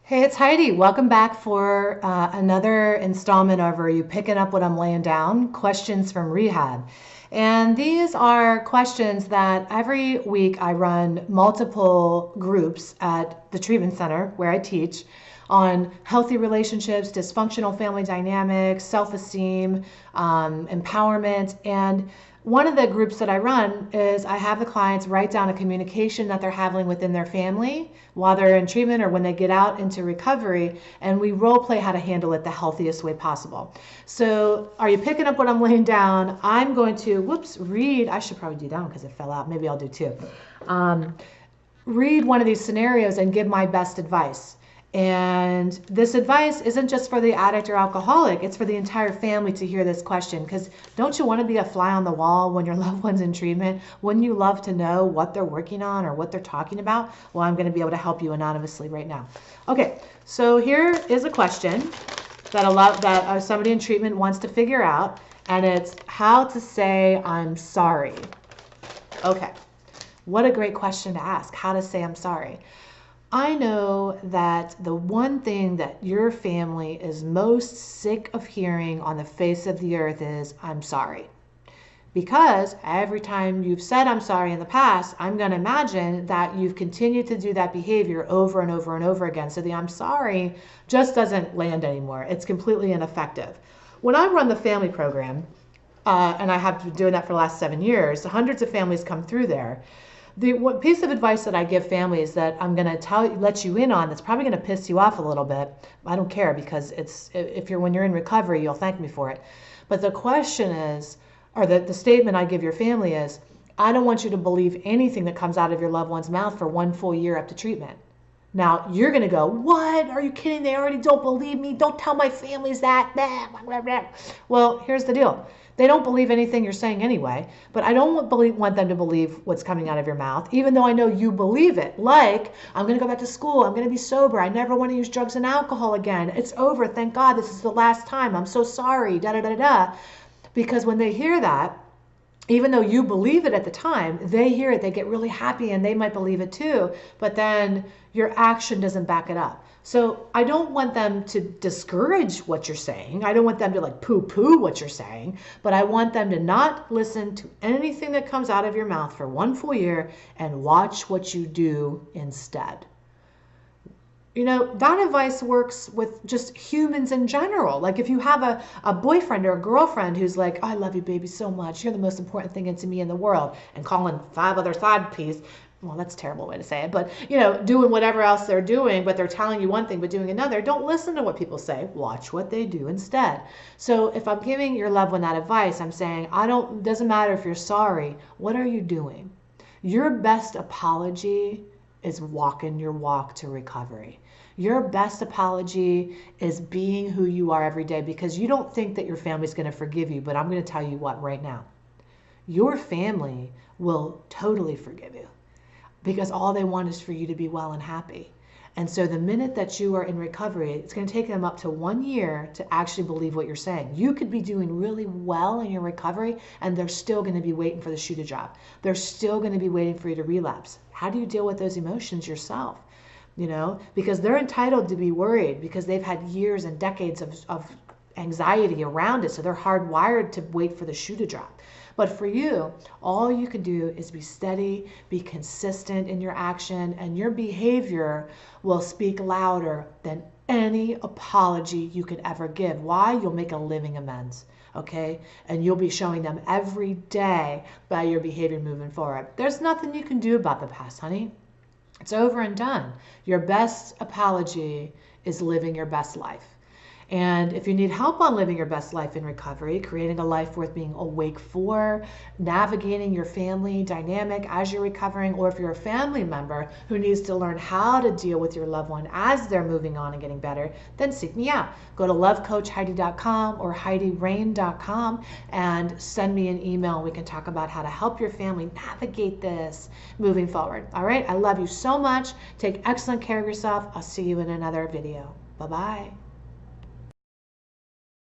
Hey, it's Heidi. Welcome back for another installment of Are You Picking Up What I'm Laying Down? Questions from Rehab. And these are questions that every week I run multiple groups at the treatment center where I teach on healthy relationships, dysfunctional family dynamics, self-esteem, empowerment. And one of the groups that I run is I have the clients write down a communication that they're having within their family while they're in treatment or when they get out into recovery, and we role play how to handle it the healthiest way possible. So are you picking up what I'm laying down? I'm going to, read, I should probably do that one because it fell out. Maybe I'll do two. Read one of these scenarios and give my best advice. And this advice isn't just for the addict or alcoholic, it's for the entire family to hear this question. Because don't you want to be a fly on the wall when your loved one's in treatment? Wouldn't you love to know what they're working on or what they're talking about? Well, I'm going to be able to help you anonymously right now. Okay, so here is a question that somebody in treatment wants to figure out, and it's how to say I'm sorry. Okay, what a great question to ask, how to say I'm sorry. I know that the one thing that your family is most sick of hearing on the face of the earth is, I'm sorry. Because every time you've said I'm sorry in the past, I'm going to imagine that you've continued to do that behavior over and over and over again. So the I'm sorry just doesn't land anymore. It's completely ineffective. When I run the family program, and I have been doing that for the last 7 years, hundreds of families come through there. The piece of advice that I give families that I'm going to let you in on that's probably going to piss you off a little bit. I don't care because when you're in recovery, you'll thank me for it. But the question is, or the statement I give your family is, I don't want you to believe anything that comes out of your loved one's mouth for 1 full year up to treatment. Now, you're going to go, what? Are you kidding? They already don't believe me. Don't tell my families that. Well, here's the deal. They don't believe anything you're saying anyway, but I don't want them to believe what's coming out of your mouth, even though I know you believe it. Like, I'm going to go back to school. I'm going to be sober. I never want to use drugs and alcohol again. It's over. Thank God. This is the last time. I'm so sorry. Da-da-da-da. Because when they hear that, even though you believe it at the time, they hear it, they get really happy, and they might believe it too, but then your action doesn't back it up. So I don't want them to discourage what you're saying. I don't want them to like poo-poo what you're saying, but I want them to not listen to anything that comes out of your mouth for 1 full year and watch what you do instead. You know, that advice works with just humans in general. Like if you have a boyfriend or a girlfriend who's like, I love you, baby, so much. You're the most important thing to me in the world. And calling 5 other side piece. Well, that's a terrible way to say it. But, you know, doing whatever else they're doing, but they're telling you one thing but doing another. Don't listen to what people say. Watch what they do instead. So if I'm giving your loved one that advice, I'm saying, it doesn't matter if you're sorry. What are you doing? Your best apology is walking your walk to recovery. Your best apology is being who you are every day, because you don't think that your family's going to forgive you, but I'm going to tell you what right now. Your family will totally forgive you because all they want is for you to be well and happy. And so the minute that you are in recovery, it's going to take them up to 1 year to actually believe what you're saying. You could be doing really well in your recovery, and they're still going to be waiting for the shoe to drop. They're still going to be waiting for you to relapse. How do you deal with those emotions yourself? You know, because they're entitled to be worried because they've had years and decades of anxiety around it. So they're hardwired to wait for the shoe to drop. But for you, all you can do is be steady, be consistent in your action, and your behavior will speak louder than any apology you could ever give. Why? You'll make a living amends, okay? And you'll be showing them every day by your behavior moving forward. There's nothing you can do about the past, honey. It's over and done. Your best apology is living your best life. And if you need help on living your best life in recovery, creating a life worth being awake for, navigating your family dynamic as you're recovering, or if you're a family member who needs to learn how to deal with your loved one as they're moving on and getting better, then seek me out. Go to lovecoachheidi.com or heidirain.com and send me an email, and we can talk about how to help your family navigate this moving forward. All right? I love you so much. Take excellent care of yourself. I'll see you in another video. Bye-bye.